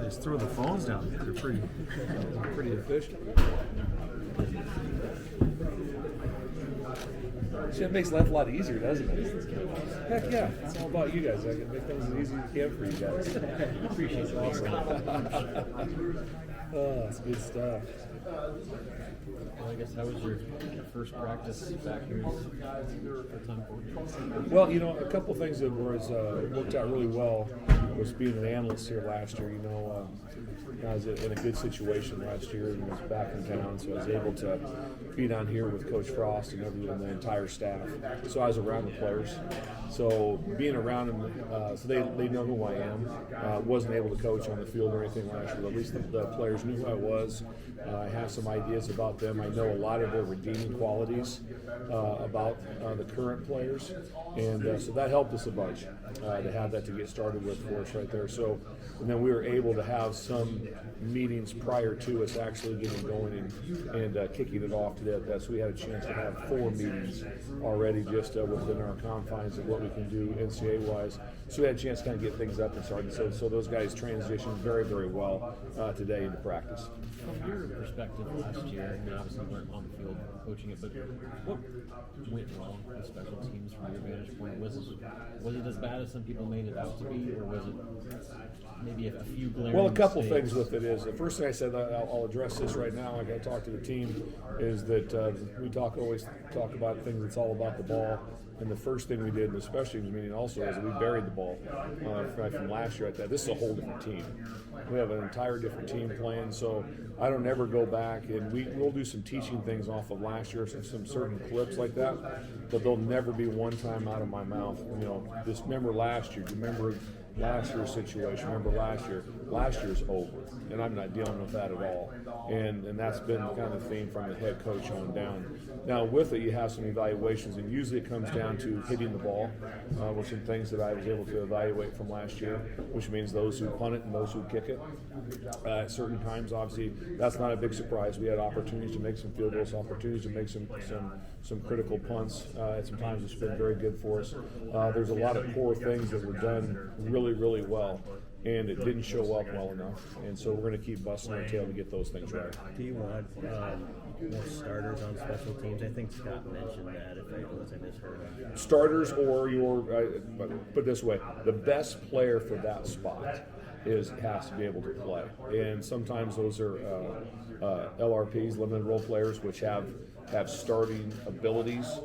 Just throw the phones down. They're pretty efficient. Shit makes life a lot easier, doesn't it? Heck yeah. It's all about you guys. I can make things as easy as you can for you guys. Appreciate it. Awesome. Oh, that's good stuff. Well, I guess how was your first practice back here full-time coordinator? Well, a couple of things that worked out really well was being an analyst here last year. I was in a good situation last year and was back in town, so I was able to be down here with Coach Frost and everyone, the entire staff. So I was around the players. So being around them, so they know who I am. Wasn't able to coach on the field or anything last year, but at least the players knew who I was. I have some ideas about them. I know a lot of their redeeming qualities about the current players, and so that helped us a bunch to have that to get started with for us right there. So, and then we were able to have some meetings prior to us actually getting going and kicking it off to that. So we had a chance to have 4 meetings already just within our confines of what we can do NCAA-wise. So we had a chance to kind of get things up and started. So those guys transitioned very, very well today into practice. From your perspective last year, obviously you weren't on the field coaching it, but what went wrong with special teams from your vantage point? Was it as bad as some people made it out to be, or was it maybe a few glaring Well, a couple mistakes? things with it is, the first thing I said, I'll address this right now, I got to talk to the team, is that we always talk about things that's all about the ball. And the first thing we did in the special teams meeting also is we buried the ball from last year at that. This is a whole different team. We have an entire different team playing, so I don't ever go back, and we'll do some teaching things off of last year, some certain clips like that, but they'll never be one time out of my mouth. Just remember last year. Remember last year's situation. Remember last year. Last year's over, and I'm not dealing with that at all. And that's been kind of the theme from the head coach on down. Now with it, you have some evaluations, and usually it comes down to hitting the ball, with some things that I was able to evaluate from last year, which means those who punt it and those who kick it. At certain times, obviously, that's not a big surprise. We had opportunities to make some field goals, opportunities to make some critical punts. At some times, it's been very good for us. There's a lot of core things that were done really, really well, and it didn't show up well enough. And so we're going to keep busting our tail to get those things right. Do you want more starters on special teams? I think Scott mentioned that, if I misheard him. Starters, or put it this way, the best player for that spot has to be able to play. And sometimes those are LRPs, limited role players, which have starting abilities,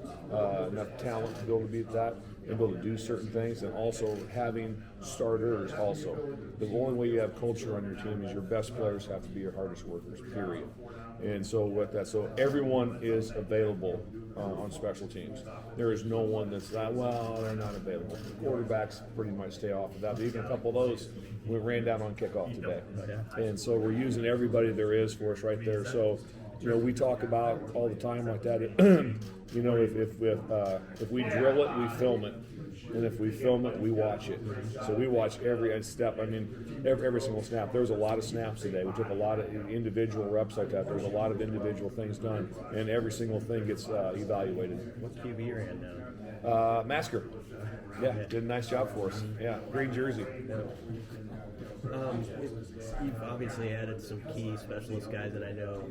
enough talent to be able to beat that, and be able to do certain things, and also having starters also. The only way you have culture on your team is your best players have to be your hardest workers, period. And so with that, so everyone is available on special teams. There is no one that's they're not available. The quarterbacks pretty much stay off of that. But even a couple of those, we ran down on kickoff today. And so we're using everybody there is for us right there. So, we talk about all the time like that. If we drill it, we film it. And if we film it, we watch it. So we watch every step. Every single snap. There was a lot of snaps today. We took a lot of individual reps like that. There's a lot of individual things done, and every single thing gets evaluated. What QB ran down? Masker. Yeah, did a nice job for us. Yeah, green jersey. You've obviously added some key specialist guys, and I know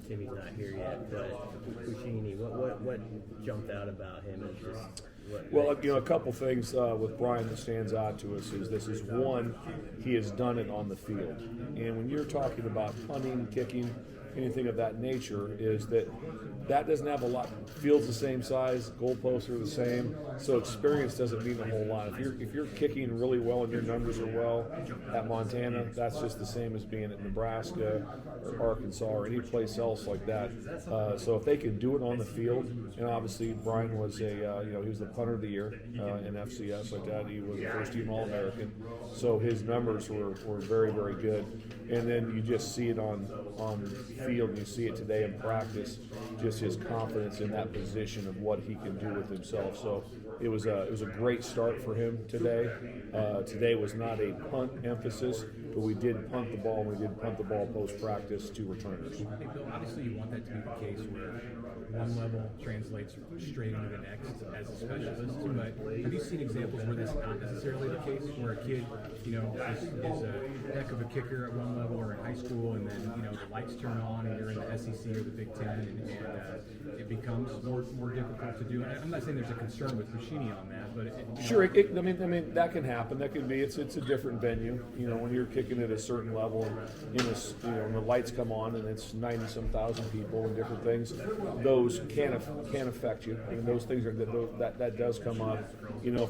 Timmy's not here yet, but Puccini, what jumped out about him? And just a couple things with Brian that stands out to us is one, he has done it on the field. And when you're talking about punting, kicking, anything of that nature, is that doesn't have a lot. Field's the same size, goalposts are the same, so experience doesn't mean a whole lot. If you're kicking really well and your numbers are well at Montana, that's just the same as being at Nebraska or Arkansas or any place else like that. So if they can do it on the field, and obviously Brian was he was the punter of the year in FCS like that. He was a first-team All-American, so his numbers were very, very good. And then you just see it on field, and you see it today in practice, just his confidence in that position of what he can do with himself. So it was a great start for him today. Today was not a punt emphasis, but we did punt the ball, and we did punt the ball post-practice to returners. Hey Bill, obviously you want that to be the case where one level translates straight into the next as a specialist, but have you seen examples where that's not necessarily the case, where a kid, is a heck of a kicker at one level or in high school, and then, the lights turn on and you're in the SEC or the Big Ten, and it becomes more difficult to do? I'm not saying there's a concern with Buschini on that, but Sure, I mean that can happen. That can be. It's a different venue. When you're kicking at a certain level, and when the lights come on and it's 90-some thousand people and different things, those can affect you. I mean, those things are that does come up.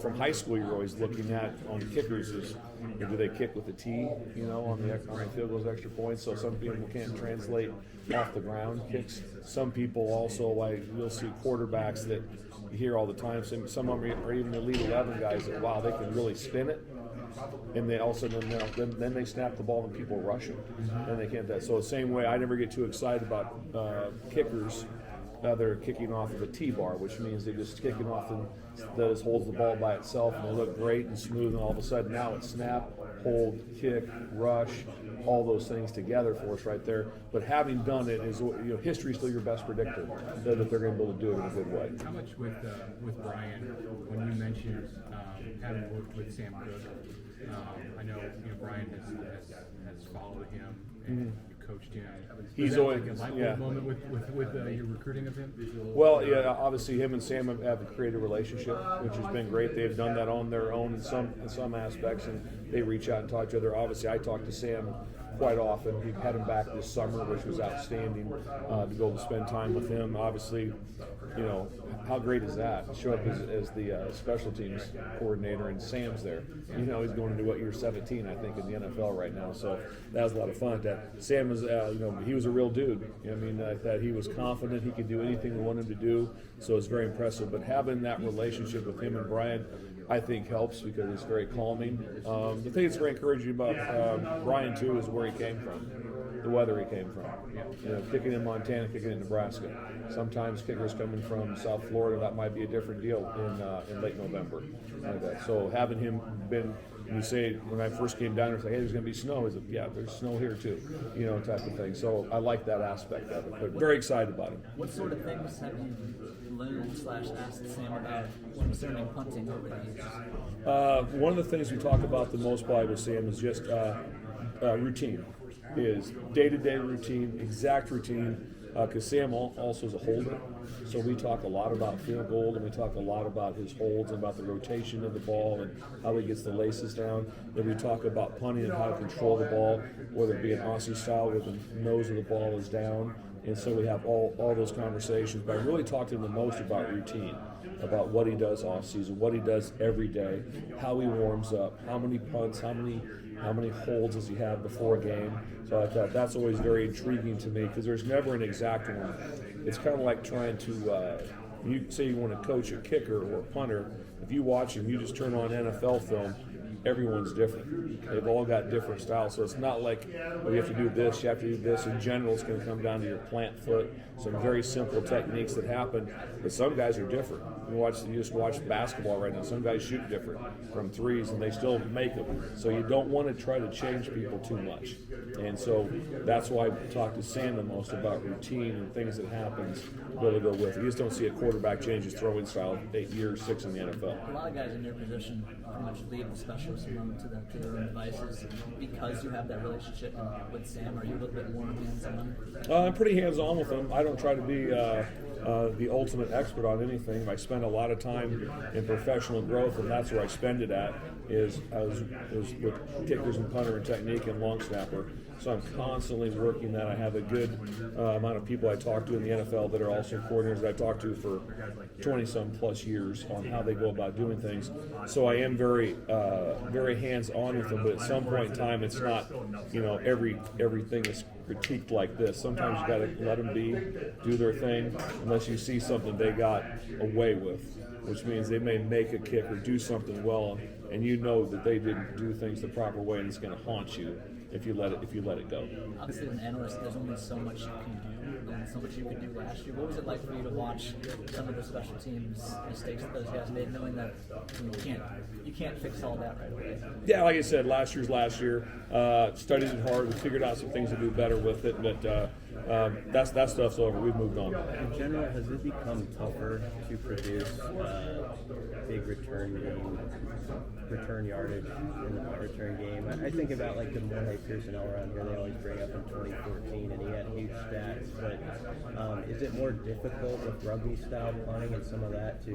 From high school, you're always looking at on kickers is, do they kick with a T? On the field goals, extra points. So some people can't translate off the ground kicks. Some people also, you'll see quarterbacks that you hear all the time. Some of them are even Elite 11 guys that, wow, they can really spin it. And they also then they snap the ball and people rush them, and they can't that. So the same way, I never get too excited about kickers. They're kicking off of a T-bar, which means they're just kicking off and that just holds the ball by itself, and they look great and smooth, and all of a sudden now it's snap, hold, kick, rush, all those things together for us right there. But having done it is, history is still your best predictor that they're going to be able to do it in a good way. How much with Brian, when you mentioned having worked with Sam Cook, I know Brian has followed him and you coached him. He's always always like a light bulb moment with your recruiting of him. Well, yeah, obviously him and Sam have created a relationship, which has been great. They've done that on their own in some aspects, and they reach out and talk to each other. Obviously, I talk to Sam quite often. We had him back this summer, which was outstanding, to be able to spend time with him. Obviously, how great is that? Show up as the special teams coordinator, and Sam's there. He's going into year 17, I think, in the NFL right now. So that was a lot of fun. Sam was, he was a real dude. That he was confident he could do anything we wanted him to do. So it's very impressive. But having that relationship with him and Brian, I think helps because it's very calming. The thing that's very encouraging about Brian too is where he came from, the weather he came from. Kicking in Montana, kicking in Nebraska. Sometimes kickers coming from South Florida, that might be a different deal in late November. Like that. So having him been, you say when I first came down, it's like, hey, there's going to be snow. He said, yeah, there's snow here too, type of thing. So I like that aspect of it. But very excited about him. What sort of things have you learned/asked Sam about concerning punting over the years? One of the things we talk about the most probably with Sam is just routine. Is day-to-day routine, exact routine, because Sam also is a holder. So we talk a lot about field goal, and we talk a lot about his holds and about the rotation of the ball and how he gets the laces down. Then we talk about punting and how to control the ball, whether it be an Aussie style where the nose of the ball is down. And so we have all those conversations. But I really talk to him the most about routine, about what he does off season, what he does every day, how he warms up, how many punts, how many holds does he have before a game. So I thought that's always very intriguing to me because there's never an exact one. It's kind of like trying to, you say you want to coach a kicker or a punter. If you watch him, you just turn on NFL film, everyone's different. They've all got different styles. So it's not like, you have to do this, you have to do this. In general, it's going to come down to your plant foot, some very simple techniques that happen. But some guys are different. You just watch basketball right now. Some guys shoot different from threes, and they still make them. So you don't want to try to change people too much. And so that's why I talk to Sam the most about routine and things that happens really go with it. You just don't see a quarterback change his throwing style 8 years, 6 in the NFL. A lot of guys in your position pretty much leave the specialists alone to their own devices because you have that relationship with Sam. Are you a little bit more hands-on? I'm pretty hands-on with him. I don't try to be the ultimate expert on anything. I spend a lot of time in professional growth, and that's where I spend it at, is with kickers and punter and technique and long snapper. So I'm constantly working that. I have a good amount of people I talk to in the NFL that are also coordinators that I talk to for 20-some plus years on how they go about doing things. So I am very hands-on with them, but at some point in time, it's not, everything is critiqued like this. Sometimes you got to let them do their thing, unless you see something they got away with, which means they may make a kick or do something well, and you know that they didn't do things the proper way, and it's going to haunt you. if you let it go. Obviously, as an analyst, there's only so much you can do, and so much you could do last year. What was it like for you to watch some of the special teams mistakes that those guys made, knowing that you can't fix all that right away? Yeah, like I said, last year. Studied it hard. We figured out some things to do better with it, but that stuff's over. We've moved on. In general, has it become tougher to produce big return yardage in the punt return game? I think about like the Morehead personnel around here. They always bring up in 2014, and he had huge stats. But is it more difficult with rugby style punting and some of that to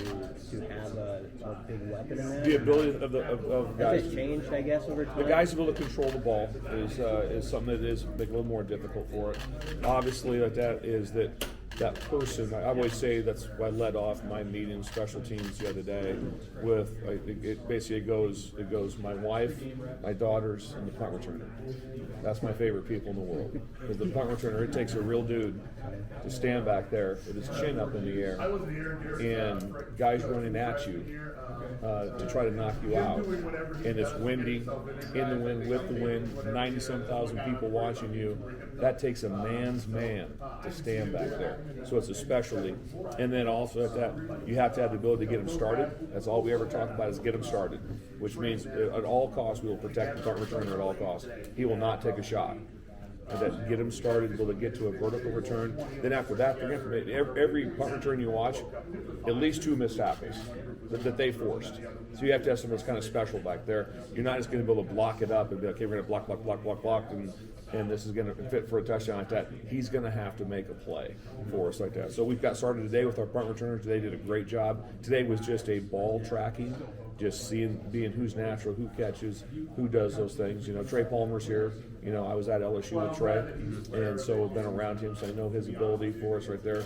have a big weapon in that? The ability of guys. Has it changed, I guess, over time? The guys able to control the ball is something that is make it a little more difficult for it. Obviously, like that is that person. I always say that's why I led off my meeting special teams the other day with it goes my wife, my daughters, and the punt returner. That's my favorite people in the world, because the punt returner, it takes a real dude to stand back there with his chin up in the air and guys running at you to try to knock you out, and it's windy, in the wind, with the wind, 90-some thousand people watching you. That takes a man's man to stand back there. So it's a specialty. And then also at that, you have to have the ability to get them started. That's all we ever talk about is get them started, which means at all costs we will protect the punt returner at all costs. He will not take a shot. And that get them started, able to get to a vertical return. Then after that, they're going to every punt return you watch, at least 2 missed tackles that they forced. So you have to have something that's kind of special back there. You're not just going to be able to block it up and be okay, we're going to block, and this is going to fit for a touchdown like that. He's going to have to make a play for us like that. So we've got started today with our punt returners. They did a great job. Today was just a ball tracking, just being who's natural, who catches, who does those things. Trey Palmer's here. I was at LSU with Trey, and so I've been around him, so I know his ability for us right there.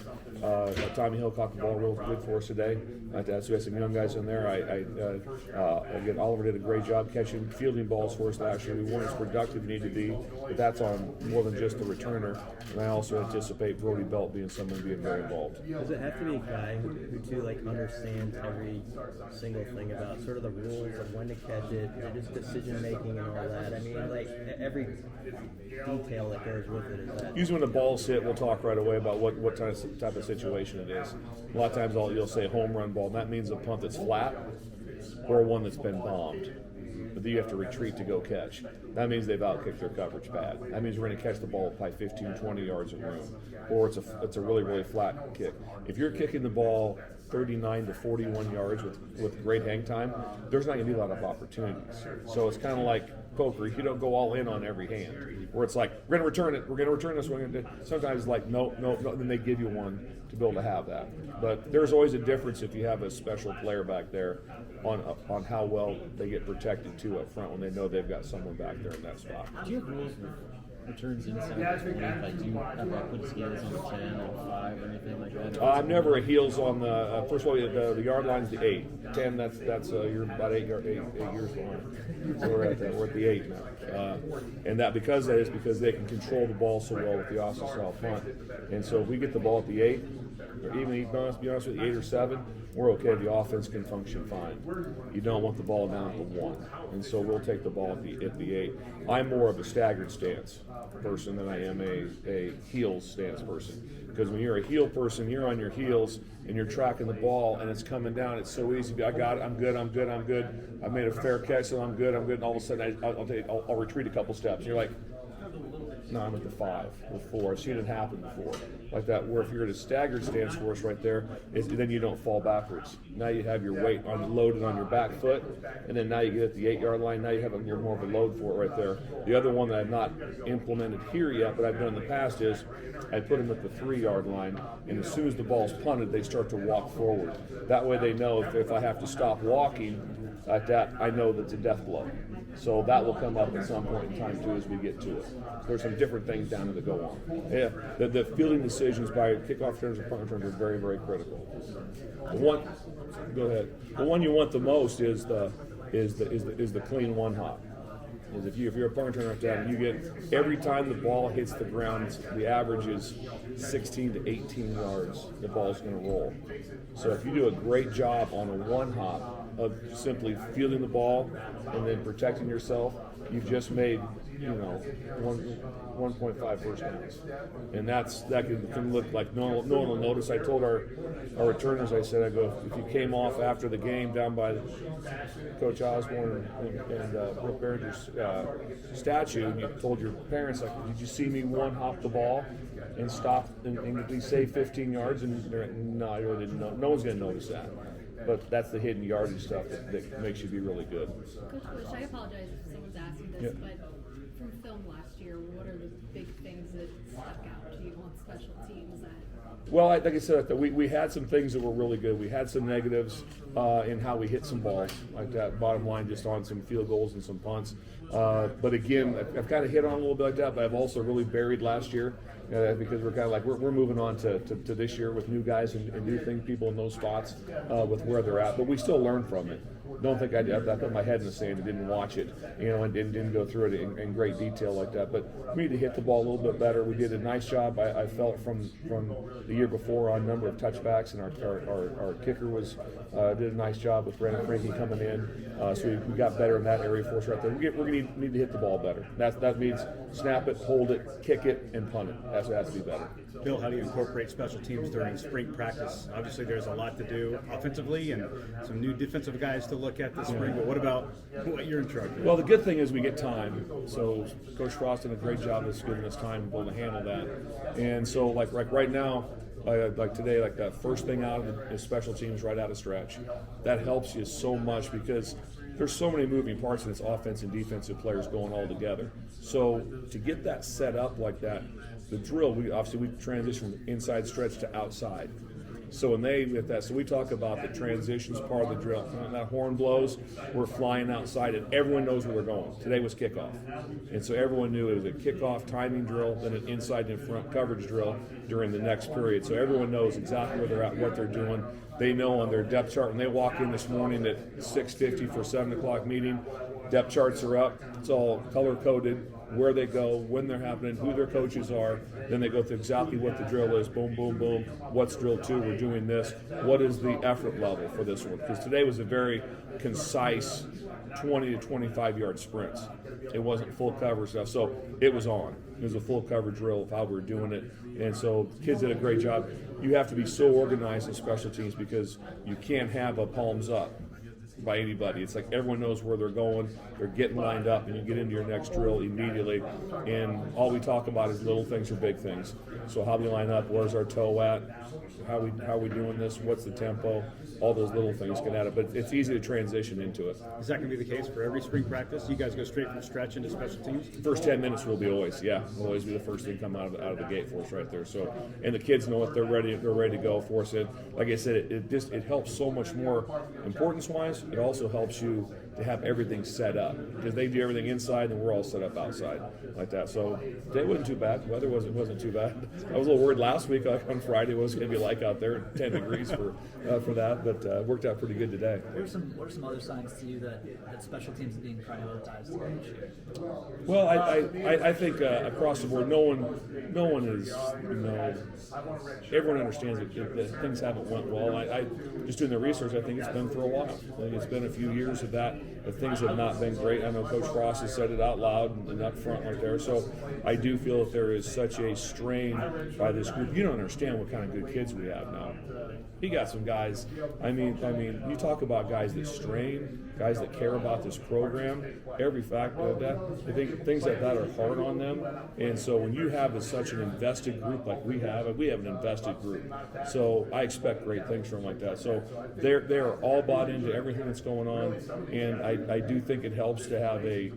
Tommy Hill caught the ball real good for us today. So we had some young guys in there. Again, Oliver did a great job fielding balls for us last year. We weren't as productive as we need to be, but that's on more than just the returner. And I also anticipate Brody Belt being someone being very involved. Does it have to be a guy who too understands every single thing about sort of the rules of when to catch it, just decision making and all that? I mean, like every detail that goes with it is that. Usually when the ball's hit, we'll talk right away about what type of situation it is. A lot of times you'll say home run ball, and that means a punt that's flat or one that's been bombed. But then you have to retreat to go catch. That means they've outkicked their coverage bad. That means we're going to catch the ball by 15, 20 yards of room. Or it's a really, really flat kick. If you're kicking the ball 39 to 41 yards with great hang time, there's not going to be a lot of opportunities. So it's kind of like poker. You don't go all in on every hand, where it's like, we're going to return it, we're going to return this one. Sometimes it's like, no, then they give you one to be able to have that. But there's always a difference if you have a special player back there on how well they get protected too up front when they know they've got someone back there in that spot. Do you have rules with returns inside the 20? Like, do you have to put his heels on the 10 or 5 or anything like that? I'm never a heels on the. First of all, the yard line's the 8. 10. That's you're about 8 years behind. So we're at the 8 now, and that because they can control the ball so well with the Austin style punt, and so if we get the ball at the 8, or even be honest with you, 8 or 7, we're okay. The offense can function fine. You don't want the ball down at the 1, and so we'll take the ball at the 8. I'm more of a staggered stance person than I am a heels stance person. Because when you're a heel person, you're on your heels and you're tracking the ball and it's coming down. It's so easy. I got it. I'm good. I made a fair catch, so I'm good. And all of a sudden, I'll retreat a couple steps. And you're like, no, I'm at the 5 or 4. I've seen it happen before, like that. Where if you're at a staggered stance for us right there, then you don't fall backwards. Now you have your weight loaded on your back foot, and then now you get at the 8-yard line. Now you have you're more of a load for it right there. The other one that I've not implemented here yet, but I've done in the past is I put them at the 3-yard line, and as soon as the ball's punted, they start to walk forward. That way they know if I have to stop walking like that, I know that's a death blow. So that will come up at some point in time too as we get to it. There's some different things down that go on. Yeah, the fielding decisions by kickoff returns and punt returns are very, very critical. Go ahead. The one you want the most is the clean one hop. Is if you're a punt returner like that, and you get every time the ball hits the ground, the average is 16 to 18 yards. The ball's going to roll. So if you do a great job on a one hop, of simply fielding the ball and then protecting yourself, you've just made 1.5 first downs, and that can look like no one will notice. I told our returners, I said, if you came off after the game down by Coach Osborne and Brooke Behringer's statue, and you told your parents, like, did you see me hop the ball and stop and at least save 15 yards? And they're like, no, I really didn't know. No one's going to notice that. But that's the hidden yardage stuff that makes you be really good. Coach Busch, I apologize if someone's asking this, but from film last year, what are the big things that stuck out to you on special teams? Well, like I said, we had some things that were really good. We had some negatives in how we hit some balls, like that bottom line, just on some field goals and some punts. But again, I've kind of hit on a little bit like that, but I've also really buried last year because we're kind of like we're moving on to this year with new guys and new things, people in those spots with where they're at. But we still learn from it. Don't think I put my head in the sand and didn't watch it, and didn't go through it in great detail like that. But we need to hit the ball a little bit better. We did a nice job, I felt, from the year before on number of touchbacks, and our kicker did a nice job with Brandon Frankie coming in. So we got better in that area for us right there. We're going to need to hit the ball better. That means snap it, hold it, kick it, and punt it. That's what has to be better. Bill, how do you incorporate special teams during spring practice? Obviously, there's a lot to do offensively and some new defensive guys to look at this spring, but what about what you're in charge of? Well, the good thing is we get time. So Coach Frost did a great job of giving us time to be able to handle that. And so, like right now, like today, like that first thing out of the special teams right out of stretch, that helps you so much because there's so many moving parts in this offense and defensive players going all together. So to get that set up like that, the drill, we transition from inside stretch to outside. So when they get that, so we talk about the transitions part of the drill. When that horn blows, we're flying outside, and everyone knows where we're going. Today was kickoff, and so everyone knew it was a kickoff timing drill, then an inside and front coverage drill during the next period. So everyone knows exactly where they're at, what they're doing. They know on their depth chart when they walk in this morning at 6:50 for 7 o'clock meeting. Depth charts are up. It's all color coded. Where they go, when they're happening, who their coaches are. Then they go through exactly what the drill is. Boom, boom, boom. What's drill 2? We're doing this. What is the effort level for this one? Because today was a very concise 20 to 25 yard sprints. It wasn't full cover stuff. So it was on. It was a full cover drill of how we were doing it. And so kids did a great job. You have to be so organized in special teams because you can't have a palms up by anybody. It's like everyone knows where they're going, they're getting lined up, and you get into your next drill immediately. And all we talk about is little things or big things. So how we line up, where's our toe at, how we doing this, what's the tempo, all those little things can add up. But it's easy to transition into it. Is that going to be the case for every spring practice? You guys go straight from stretch into special teams? First 10 minutes will be always be the first thing come out of the gate for us right there. So, and the kids know it, they're ready to go for us. And like I said, it helps so much more importance-wise. It also helps you to have everything set up because they do everything inside and we're all set up outside like that. So today wasn't too bad. The weather wasn't too bad. I was a little worried last week on Friday what it was going to be like out there, 10 degrees for that, but it worked out pretty good today. What are some other signs to you that special teams are being prioritized this year? Well, I think across the board, no one is, everyone understands that things haven't went well. I just doing the research, I think it's been for a while. I think it's been a few years of that things have not been great. I know Coach Frost has said it out loud and up front right there. So I do feel that there is such a strain by this group. You don't understand what kind of good kids we have now. He got some guys. I mean, you talk about guys that strain, guys that care about this program. Every factor of that, I think things like that are hard on them. And so when you have such an invested group like we have an invested group. So I expect great things from them like that. So they're all bought into everything that's going on, and I do think it helps to have a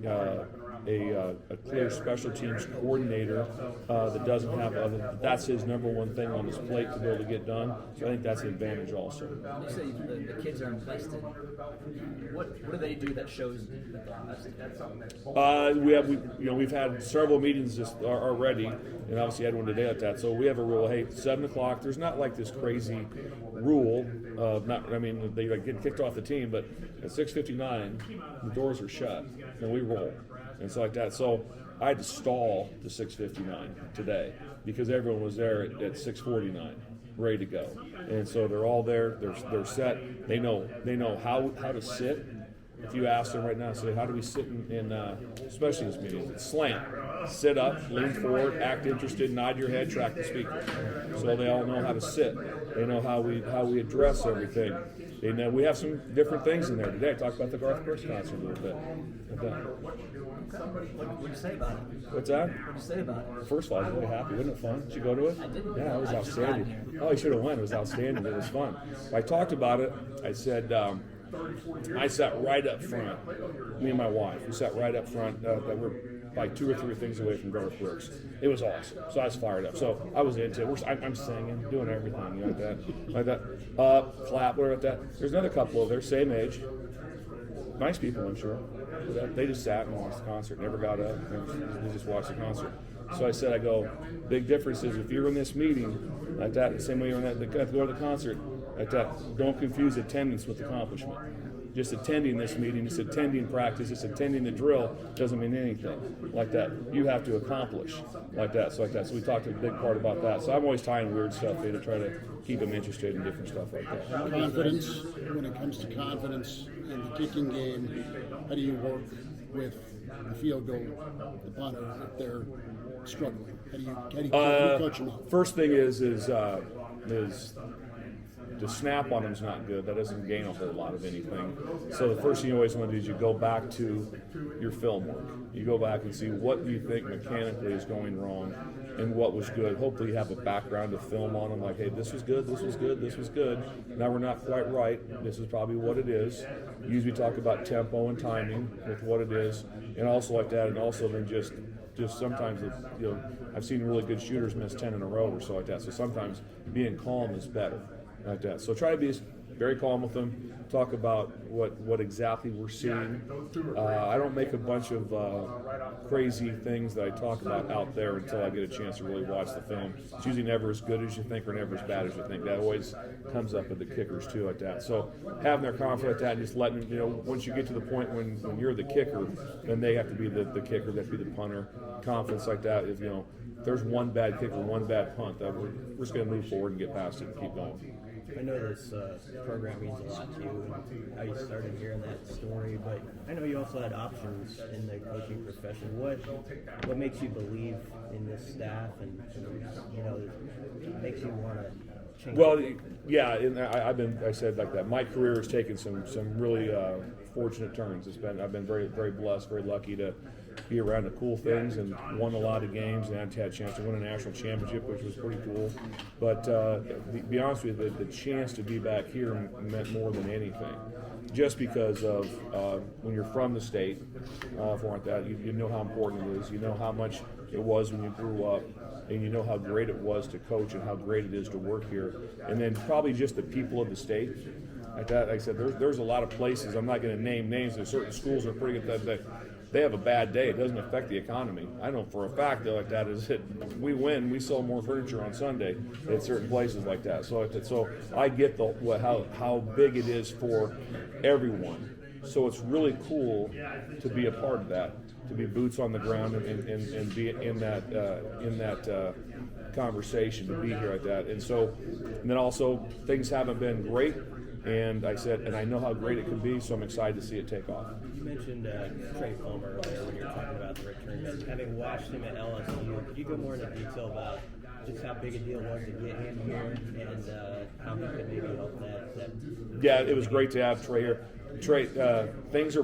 clear special teams coordinator that doesn't have that's his number one thing on his plate to be able to get done. So I think that's an advantage also. You say the kids are invested. What do they do that shows that they're invested? We've had several meetings already, and obviously had one today at that. So we have a rule. Hey, 7 o'clock. There's not like this crazy rule of they get kicked off the team, but at 6:59 the doors are shut and we roll. And so like that. So I had to stall to 6:59 today because everyone was there at 6:49. ready to go. And so they're all there. They're set. They know how to sit. If you ask them right now, say, how do we sit in especially this meeting? It's slant. Sit up, lean forward, act interested, nod your head, track the speaker. So they all know how to sit. They know how we address everything. They know we have some different things in there today. I talked about the Garth Brooks concert a little bit. What'd you say about it? What's that? What'd you say about it? First of all, I was really happy. Wasn't it fun? Did you go to it? I didn't. Yeah, it was I just got outstanding. here. Oh, you should have went. It was outstanding. It was fun. I talked about it. I said, I sat right up front. Me and my wife. We sat right up front. That we're like 2 or 3 things away from Garth Brooks. It was awesome. So I was fired up. So I was into it. I'm singing, doing everything, like that. Clap, whatever, like that. There's another couple of their same age. Nice people, I'm sure. They just sat and watched the concert, never got up. They just watched the concert. So I said, big difference is if you're in this meeting like that, the same way you're in that, go to the concert like that, don't confuse attendance with accomplishment. Just attending this meeting, just attending practice, just attending the drill doesn't mean anything like that. You have to accomplish like that. So we talked a big part about that. So I'm always tying weird stuff in to try to keep them interested in different stuff like that. Confidence, when it comes to confidence in the kicking game, how do you work with the field goal, the punter, if they're struggling? How do you coach them up? First thing is the snap on them is not good. That doesn't gain a whole lot of anything. So the first thing you always want to do is you go back to your film work. You go back and see what you think mechanically is going wrong and what was good. Hopefully you have a background of film on them, like, hey, this was good, this was good, this was good. Now we're not quite right. This is probably what it is. Usually talk about tempo and timing with what it is, and also like that, and also then just sometimes, I've seen really good shooters miss 10 in a row or so like that. So sometimes being calm is better. Like that. So try to be very calm with them. Talk about what exactly we're seeing. I don't make a bunch of crazy things that I talk about out there until I get a chance to really watch the film. It's usually never as good as you think or never as bad as you think. That always comes up with the kickers too like that. So having their confidence like that and just letting them, once you get to the point when you're the kicker, then they have to be the kicker, they have to be the punter. Confidence like that. If there's one bad kick or one bad punt, that we're just going to move forward and get past it and keep going. I know this program means a lot to you and how you started hearing that story, but I know you also had options in the coaching profession. What makes you believe in this staff and makes you want to change? Well, yeah, and I said like that. My career has taken some really fortunate turns. I've been very, very blessed, very lucky to be around the cool things and won a lot of games, and I've had a chance to win a national championship, which was pretty cool. But to be honest with you, the chance to be back here meant more than anything. Just because of when you're from the state, for like that, you know how important it is. You know how much it was when you grew up, and you know how great it was to coach and how great it is to work here. And then probably just the people of the state. Like that, like I said, there's a lot of places. I'm not going to name names. There's certain schools are pretty good that they have a bad day. It doesn't affect the economy. I know for a fact that like that is it. We win. We sell more furniture on Sunday at certain places like that. So I get how big it is for everyone. So it's really cool to be a part of that, to be boots on the ground and be in that conversation, to be here like that. And then also things haven't been great. And I said, and I know how great it can be, so I'm excited to see it take off. You mentioned Trey Palmer earlier when you were talking about the return. Having watched him at LSU, could you go more into detail about just how big a deal it was to get him here and how he could maybe help that? Yeah, it was great to have Trey here. Trey, things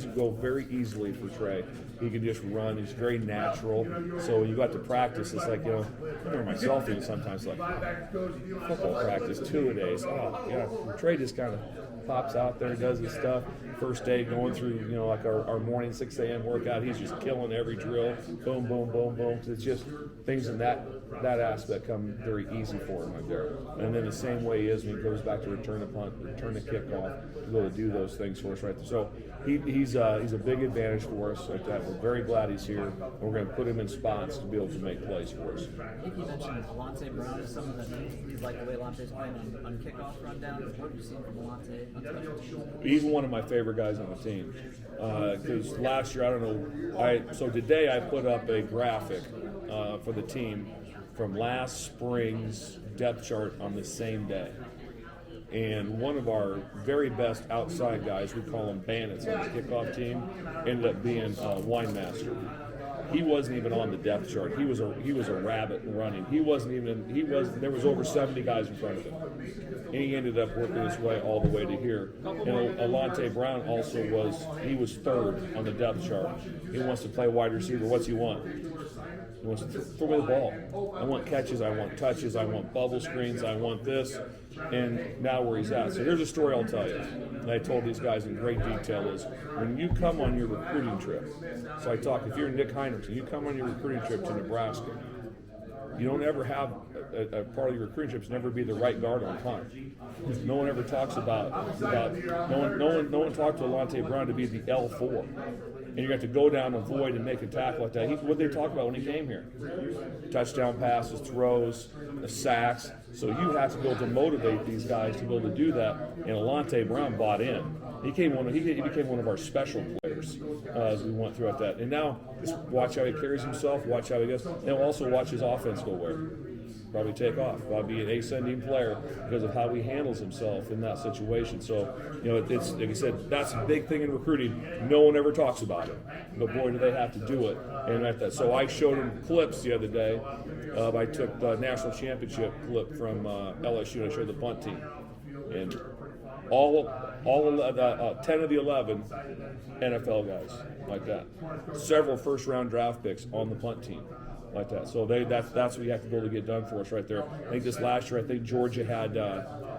go very easily for Trey. He can just run. He's very natural. So when you got to practice, it's like, I remember myself doing sometimes like football practice 2-a-days. Oh, yeah. Trey just kind of pops out there, does his stuff. First day going through, like our morning 6 a.m. workout, he's just killing every drill. Boom, boom, boom, boom. It's just things in that aspect come very easy for him right there. And then the same way he is when he goes back to return the punt, return the kickoff, to be able to do those things for us right there. So he's a big advantage for us like that. We're very glad he's here, and we're going to put him in spots to be able to make plays for us. I think you mentioned Alante Brown as someone that he's like the way Alante's playing on kickoff rundown. What have you seen from Alante on special teams? He's one of my favorite guys on the team. Because last year, so today I put up a graphic for the team from last spring's depth chart on the same day. And one of our very best outside guys, we call them bandits on the kickoff team, ended up being Wine Master. He wasn't even on the depth chart. He was a rabbit running. There was over 70 guys in front of him. And he ended up working his way all the way to here. And Alante Brown also was third on the depth chart. He wants to play wide receiver. What's he want? He wants to throw me the ball. I want catches, I want touches, I want bubble screens, I want this. And now where he's at. So here's a story I'll tell you. And I told these guys in great detail is when you come on your recruiting trip, so if you're Nick Heinerton, you come on your recruiting trip to Nebraska, you don't ever have a part of your recruiting trips never be the right guard on punt. No one ever talks about no one talked to Alante Brown to be the L4. And you have to go down, avoid, and make a tackle like that. What did they talk about when he came here? Touchdown passes, throws, sacks. So you have to be able to motivate these guys to be able to do that. And Alante Brown bought in. He became one of our special players as we went throughout that. And now, just watch how he carries himself, watch how he goes. And also watch his offense go where. Probably take off, probably be an ascending player because of how he handles himself in that situation. So, it's like I said, that's a big thing in recruiting. No one ever talks about it, but boy, do they have to do it. And so I showed him clips the other day. I took the national championship clip from LSU and I showed the punt team, and all 10 of the 11 NFL guys like that. Several first-round draft picks on the punt team. Like that, so that's what you have to be able to get done for us right there. I think this last year, Georgia had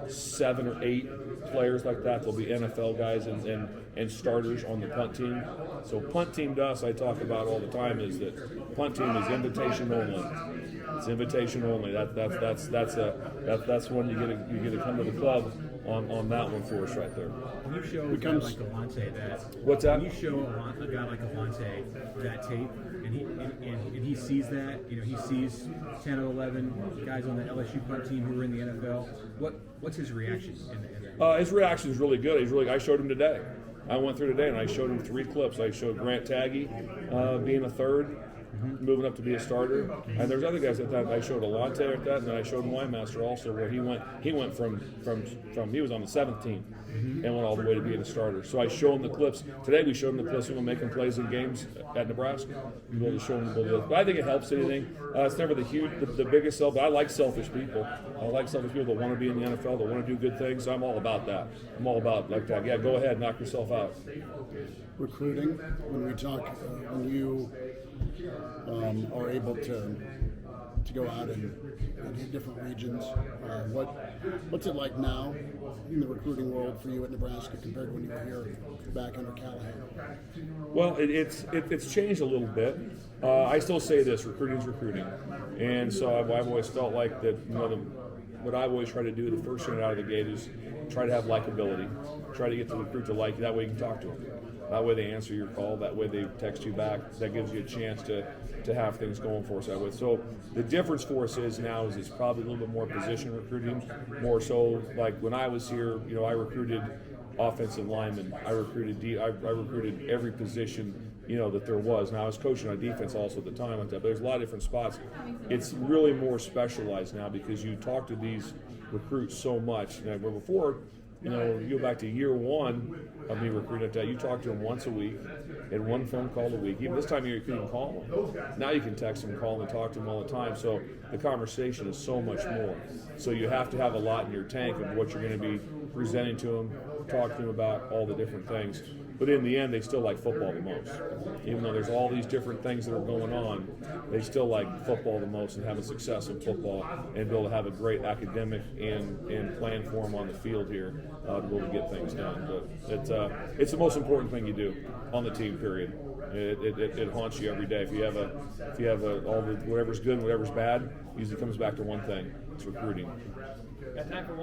7 or 8 players like that. There'll be NFL guys and starters on the punt team. So punt team to us, I talk about all the time, is that punt team is invitation only. It's invitation only. That's when you get to come to the club on that one for us right there. When you show a guy like Alante that, what's that? When you show a guy like Alante that tape, and he sees that, he sees 10 or 11 guys on the LSU punt team who are in the NFL. What's his reaction? His reaction is really good. I showed him today. I went through today and I showed him 3 clips. I showed Grant Taggy being a third, moving up to be a starter, and there's other guys at that. I showed Alante at that, and then I showed Winemaster also, where he went from he was on the 7th team and went all the way to being a starter. So I showed him the clips today. We showed him the clips. We're making plays in games at Nebraska. We're going to show him but I think it helps anything. It's never the biggest self. But I like selfish people. I like selfish people that want to be in the NFL, that want to do good things. So I'm all about that. I'm all about like that. Yeah, go ahead, knock yourself out. Recruiting. When we talk, when you are able to go out and hit different regions. What's it like now in the recruiting world for you at Nebraska compared to when you were here back under Callahan? Well, it's changed a little bit. I still say this: recruiting's recruiting, and so I've always felt like that. What I always try to do the first thing out of the gate is try to have likability. Try to get the recruit to like you. That way you can talk to them. That way they answer your call. That way they text you back. That gives you a chance to have things going for us that way. So the difference for us is now is it's probably a little bit more position recruiting. More so like when I was here, I recruited offensive linemen. I recruited I recruited every position that there was. Now I was coaching on defense also at the time like that. But there's a lot of different spots. It's really more specialized now because you talk to these recruits so much. Where before, you go back to year 1 of me recruiting at that, you talk to them once a week and 1 phone call a week. Even this time of year, you couldn't call them. Now you can text them, call them, and talk to them all the time. So the conversation is so much more. So you have to have a lot in your tank of what you're going to be presenting to them, talk to them about all the different things. But in the end, they still like football the most. Even though there's all these different things that are going on, they still like football the most and having success in football and be able to have a great academic and plan for them on the field here to be able to get things done. But it's the most important thing you do on the team, period. It haunts you every day. If you have all the whatever's good and whatever's bad, usually comes back to one thing: it's recruiting. Got time for one.